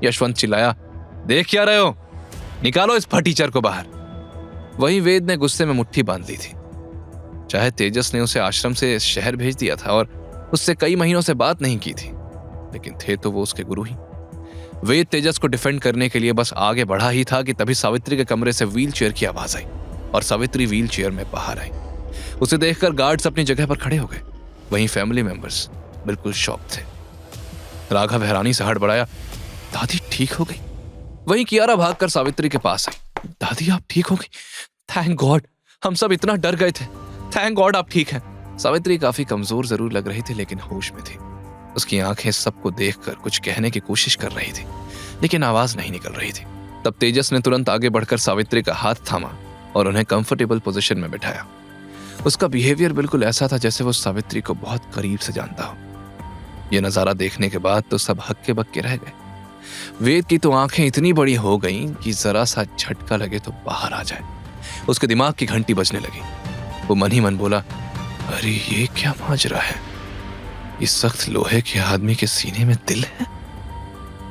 यशवंत चिल्लाया, देख क्या रहे हो, निकालो इस फटीचर को बाहर। वहीं वेद ने गुस्से में मुट्ठी बांध ली थी। चाहे तेजस ने उसे आश्रम से शहर भेज दिया था और उससे कई महीनों से बात नहीं की थी, लेकिन थे तो वो उसके गुरु ही। वेद तेजस को डिफेंड करने के लिए बस आगे बढ़ा ही था कि तभी सावित्री के कमरे से व्हील चेयर की आवाज आई और सावित्री व्हील चेयर में बाहर आई। उसे देखकर गार्ड्स अपनी जगह पर खड़े हो गए। वहीं फैमिली मेंबर्स बिल्कुल शॉक थे। राघव हैरानी से हड़बड़ाया, दादी ठीक हो गई। वहीं कियारा भागकर सावित्री के पास आई, दादी आप ठीक हो गई? थैंक गॉड, हम सब इतना डर गए थे, थैंक गॉड आप ठीक हैं। सावित्री काफी कमजोर जरूर लग रही थी लेकिन होश में थी। उसकी आंखें सबको देखकर कुछ कहने की कोशिश कर रही थी लेकिन आवाज नहीं निकल रही थी। तब तेजस ने तुरंत आगे बढ़कर सावित्री का हाथ थामा और उन्हें कंफर्टेबल पोजीशन में बिठाया। उसका बिहेवियर बिल्कुल ऐसा था जैसे वो सावित्री को बहुत करीब से जानता हो। यह नजारा देखने के बाद तो सब हक्के बक्के रह गए। वेद की तो आंखें इतनी बड़ी हो गईं कि जरा सा झटका लगे तो बाहर आ जाए। उसके दिमाग की घंटी बजने लगी। वो मन ही मन बोला, अरे ये क्या माजरा है, इस सख्त लोहे के आदमी के सीने में दिल है।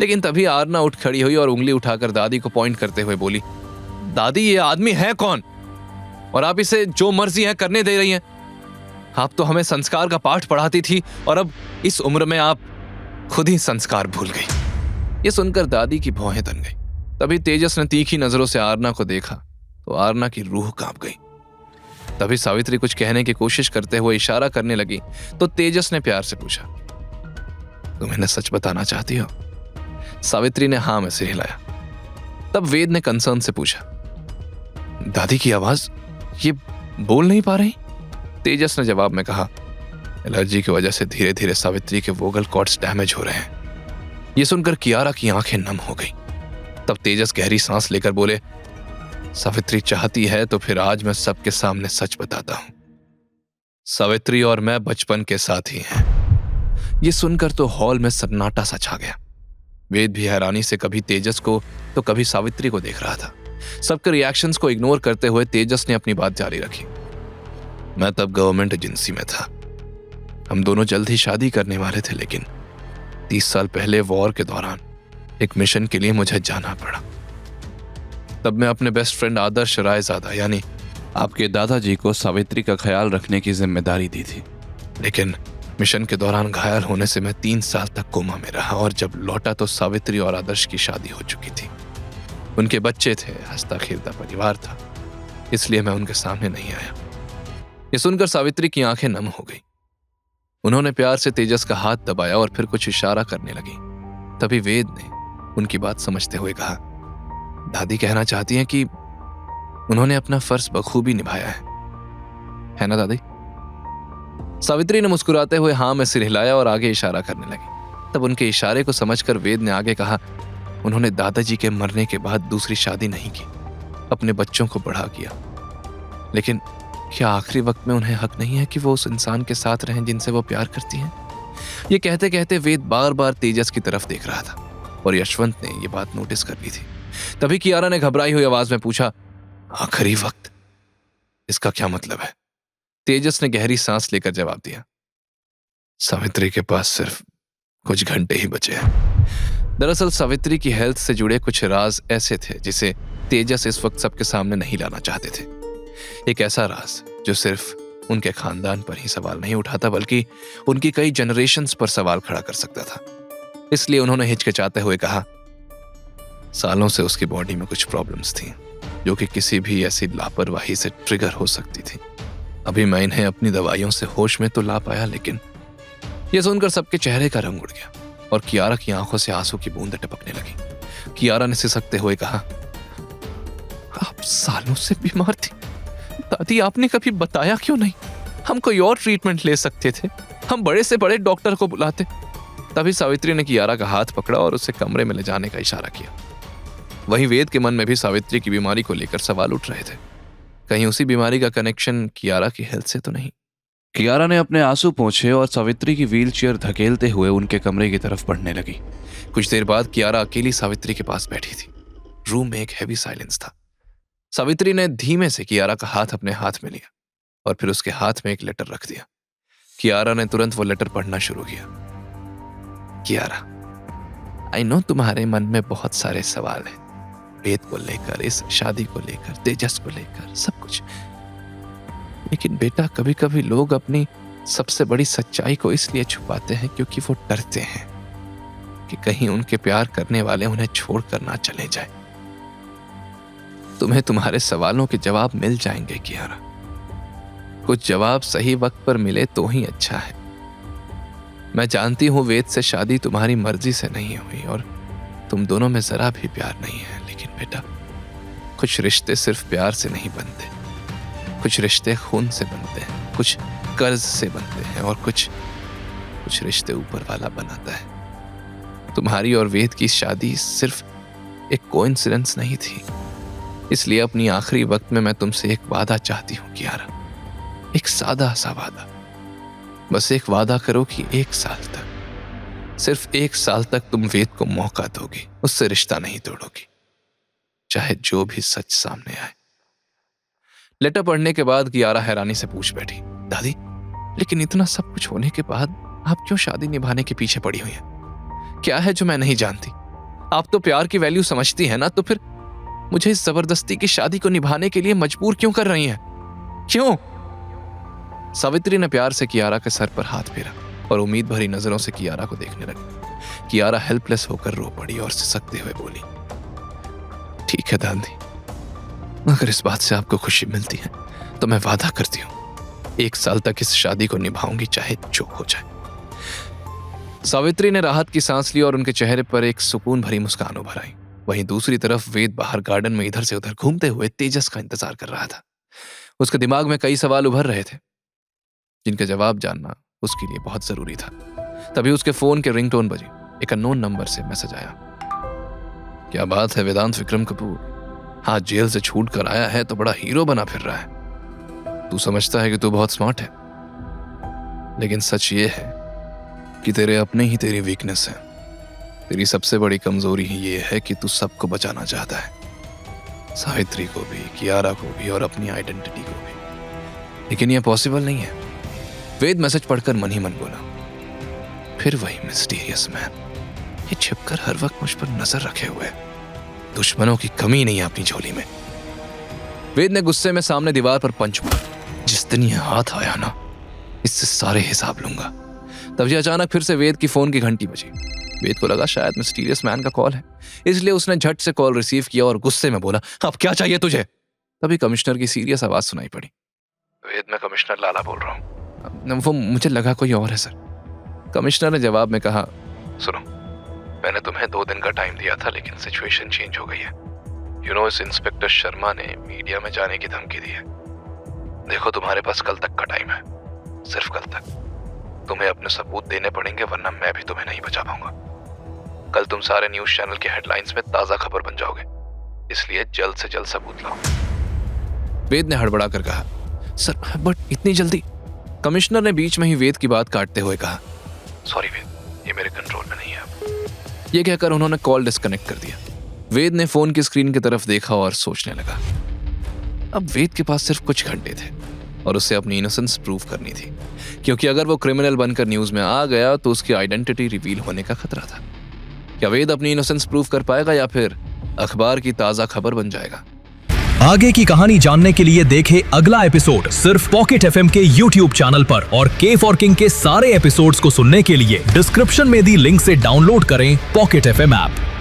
लेकिन तभी आरना उठ खड़ी हुई और उंगली उठाकर दादी को पॉइंट करते हुए बोली, दादी ये आदमी है कौन और आप इसे जो मर्जी है करने दे रही हैं? आप तो हमें संस्कार का पाठ पढ़ाती थी और अब इस उम्र में आप खुद ही संस्कार भूल गई। ये सुनकर दादी की भौहें तन गई। तभी तेजस ने तीखी नजरों से आरना को देखा तो आरना की रूह कांप गई। तभी सावित्री कुछ कहने की कोशिश करते हुए इशारा करने लगी तो तेजस ने प्यार से पूछा, तुम इन्हें सच बताना चाहती हो? सावित्री ने हाँ में सिर हिलाया। तब वेद ने कंसर्न से पूछा, दादी की आवाज, ये बोल नहीं पा रही? तेजस ने जवाब में कहा, एलर्जी की वजह से धीरे धीरे सावित्री के वोकल कॉर्ड्स डैमेज हो रहे हैं। ये सुनकर कियारा की आंखें नम हो गई। तब तेजस गहरी सांस लेकर बोले, सावित्री चाहती है तो फिर आज मैं सबके सामने सच बताता हूं। सावित्री और मैं बचपन के साथी हैं। ये सुनकर तो हॉल में सन्नाटा सा छा गया। वेद भी हैरानी से कभी तेजस को तो कभी सावित्री को देख रहा था। सबके रिएक्शंस को इग्नोर करते हुए तेजस ने अपनी बात जारी रखी, मैं तब गवर्नमेंट एजेंसी में था। हम दोनों जल्द ही शादी करने वाले थे लेकिन 30 साल पहले वॉर के दौरान एक मिशन के लिए मुझे जाना पड़ा। तब मैं अपने बेस्ट फ्रेंड आदर्श रायजादा यानी आपके दादाजी को सावित्री का ख्याल रखने की जिम्मेदारी दी थी। लेकिन मिशन के दौरान घायल होने से मैं 3 साल तक कोमा में रहा और जब लौटा तो सावित्री और आदर्श की शादी हो चुकी थी। उनके बच्चे थे, हंसता खेलता परिवार था, इसलिए मैं उनके सामने नहीं आया। ये सुनकर सावित्री की आंखें नम हो गई। उन्होंने प्यार से तेजस का हाथ दबाया और फिर कुछ इशारा करने लगी। तभी वेद ने उनकी बात समझते हुए कहा, दादी कहना चाहती हैं कि उन्होंने अपना फर्ज बखूबी निभाया है ना दादी? सावित्री ने मुस्कुराते हुए हाँ में सिर हिलाया और आगे इशारा करने लगी। तब उनके इशारे को समझकर वेद ने आगे कहा, उन्होंने दादाजी के मरने के बाद दूसरी शादी नहीं की, अपने बच्चों को बड़ा किया। लेकिन क्या आखिरी वक्त में उन्हें हक नहीं है कि वो उस इंसान के साथ रहें जिनसे वो प्यार करती हैं? ये कहते कहते वेद बार बार तेजस की तरफ देख रहा था और यशवंत ने ये बात नोटिस कर ली थी। तभी कियारा ने घबराई हुई आवाज में पूछा, आखिरी वक्त, इसका क्या मतलब है? तेजस ने गहरी सांस लेकर जवाब दिया, सावित्री के पास सिर्फ कुछ घंटे ही बचे हैं। दरअसल सावित्री की हेल्थ से जुड़े कुछ राज ऐसे थे जिसे तेजस इस वक्त सबके सामने नहीं लाना चाहते थे। एक ऐसा राज जो सिर्फ उनके खानदान पर ही सवाल नहीं उठाता बल्कि उनकी कई जनरेशंस पर सवाल खड़ा कर सकता था। इसलिए उन्होंने हिचकिचाते हुए कहा, सालों से उसकी बॉडी में कुछ प्रॉब्लम्स थी जो कि किसी भी ऐसी लापरवाही से ट्रिगर हो सकती थी। अभी मैं इन्हें अपनी दवाइयों से होश में तो ला पाया, लेकिन यह सुनकर सबके चेहरे का रंग उड़ गया और कियारा की आंखों से आंसू की बूंदें टपकने लगी। कियारा ने सिसकते हुए कहा, आप सालों से बीमार थी दादी, आपने कभी बताया क्यों नहीं? हम कोई और ट्रीटमेंट ले सकते थे, हम बड़े से बड़े डॉक्टर को बुलाते। तभी सावित्री ने कियारा का हाथ पकड़ा और उसे कमरे में ले जाने का इशारा किया। वहीं वेद के मन में भी सावित्री की बीमारी को लेकर सवाल उठ रहे थे। कहीं उसी बीमारी का कनेक्शन कियारा की हेल्थ से तो नहीं? कियारा ने अपने आंसू पोंछे और सावित्री की व्हीलचेयर धकेलते हुए उनके कमरे की तरफ बढ़ने लगी। कुछ देर बाद कियारा अकेली सावित्री के पास बैठी थी। रूम में एक हैवी साइलेंस था। सावित्री ने धीमे से कियारा का हाथ अपने हाथ में लिया और फिर उसके हाथ में एक लेटर रख दिया। कियारा ने तुरंत वो लेटर पढ़ना शुरू किया। कियारा, आई नो तुम्हारे मन में बहुत सारे सवाल हैं, वेद को लेकर, इस शादी को लेकर, तेजस को लेकर, सब कुछ। लेकिन बेटा, कभी कभी लोग अपनी सबसे बड़ी सच्चाई को इसलिए छुपाते हैं क्योंकि वो डरते हैं कि कहीं उनके प्यार करने वाले उन्हें छोड़कर ना चले जाए। तुम्हें तुम्हारे सवालों के जवाब मिल जाएंगे कियारा। कुछ जवाब सही वक्त पर मिले तो ही अच्छा है। मैं जानती हूं वेद से शादी तुम्हारी मर्जी से नहीं हुई और तुम दोनों में जरा भी प्यार नहीं है, लेकिन बेटा, कुछ रिश्ते सिर्फ प्यार से नहीं बनते। कुछ रिश्ते खून से बनते हैं, कुछ कर्ज से बनते हैं और कुछ रिश्ते ऊपर वाला बनाता है। तुम्हारी और वेद की शादी सिर्फ एक कोइंसिडेंस नहीं थी। इसलिए अपनी आखिरी वक्त में मैं तुमसे एक वादा चाहती हूं कियारा, एक सादा सा वादा। बस एक वादा करो कि 1 साल तक, सिर्फ 1 साल तक तुम वेद को मौका दोगी, उससे रिश्ता नहीं तोड़ोगी, चाहे जो भी सच सामने आए। लेटर पढ़ने के बाद कियारा हैरानी से पूछ बैठी, दादी, लेकिन इतना सब कुछ होने के बाद आप क्यों शादी निभाने के पीछे पड़ी हुई हैं? क्या है जो मैं नहीं जानती? आप तो प्यार की वैल्यू समझती हैं ना, तो फिर मुझे इस जबरदस्ती की शादी को निभाने के लिए मजबूर क्यों कर रही हैं? क्यों? सावित्री ने प्यार से कियारा के सर पर हाथ फेरा और उम्मीद भरी नजरों से कियारा को देखने लगी। कियारा हेल्पलेस होकर रो पड़ी और सिसकते हुए बोली, ठीक है दादी, अगर इस बात से आपको खुशी मिलती है तो मैं वादा करती हूं 1 साल तक इस शादी को निभाऊंगी, चाहे जो हो जाए। सावित्री ने राहत की सांस ली और उनके चेहरे पर एक सुकून भरी मुस्कान उभर आई। वहीं दूसरी तरफ वेद बाहर गार्डन में इधर से उधर घूमते हुए तेजस का इंतजार कर रहा था। उसके दिमाग में कई सवाल उभर रहे थे जिनके जवाब जानना उसके लिए बहुत जरूरी था। तभी उसके फोन के रिंगटोन बजी। एक अननोन नंबर से मैसेज आया। क्या बात है वेदांत विक्रम कपूर, हाँ, जेल से छूट कर आया है तो बड़ा हीरो बना फिर रहा है। तू समझता है कि तू बहुत स्मार्ट है, लेकिन सच ये है कि तेरे अपने ही तेरी वीकनेस है। तेरी सबसे बड़ी कमजोरी ही ये है कि तू सबको बचाना चाहता है, सावित्री को भी, कियारा को भी और अपनी आइडेंटिटी को भी। लेकिन यह पॉसिबल नहीं है। वेद मैसेज पढ़कर मन ही मन बोला, फिर वही मिस्टीरियस मैन, ये छिपकर हर वक्त मुझ पर नजर रखे हुए है। दुश्मनों की कमी नहीं है अपनी झोली में। वेद ने गुस्से में सामने दीवार पर पंच मारा। जिस दिन ये हाथ आया ना, इससे सारे हिसाब लूंगा। तभी अचानक फिर से वेद की फोन की घंटी बजी। वेद को लगा शायद मिस्टीरियस मैन का कॉल है, इसलिए उसने झट से कॉल रिसीव किया और गुस्से में बोला, अब क्या चाहिए तुझे? तभी कमिश्नर की सीरियस आवाज सुनाई पड़ी। वेद, मैं कमिश्नर लाला बोल रहा हूँ। वो मुझे लगा कोई और है सर। कमिश्नर ने जवाब में कहा, सुनो, मैंने तुम्हें 2 दिन का टाइम दिया था, लेकिन सिचुएशन चेंज हो गई है। यू नो, इस इंस्पेक्टर शर्मा ने मीडिया में जाने की धमकी दी है। देखो, तुम्हारे पास कल तक का टाइम है, सिर्फ कल तक। तुम्हें अपने सबूत देने पड़ेंगे, वरना मैं भी तुम्हें नहीं बचा पाऊंगा। कल तुम सारे न्यूज चैनल के हेडलाइंस में ताजा खबर बन जाओगे, इसलिए जल्द से जल्द सबूत लाओ। वेद ने हड़बड़ा कर कहा, सर, बट इतनी जल्दी? कमिश्नर ने बीच में ही वेद की बात काटते हुए कहा, सॉरी वेद, ये मेरे कंट्रोल में नहीं है। ये कहकर उन्होंने कॉल डिस्कनेक्ट कर दिया। वेद ने फोन की स्क्रीन की तरफ देखा और सोचने लगा। अब वेद के पास सिर्फ कुछ घंटे थे और उसे अपनी इनोसेंस प्रूव करनी थी, क्योंकि अगर वो क्रिमिनल बनकर न्यूज में आ गया तो उसकी आइडेंटिटी रिवील होने का खतरा था। क्या वेद अपनी इनोसेंस प्रूव कर पाएगा या फिर अखबार की ताजा खबर बन जाएगा? आगे की कहानी जानने के लिए देखें अगला एपिसोड सिर्फ पॉकेट एफएम के YouTube चैनल पर, और के फॉर किंग के सारे एपिसोड्स को सुनने के लिए डिस्क्रिप्शन में दी लिंक से डाउनलोड करें पॉकेट एफएम ऐप।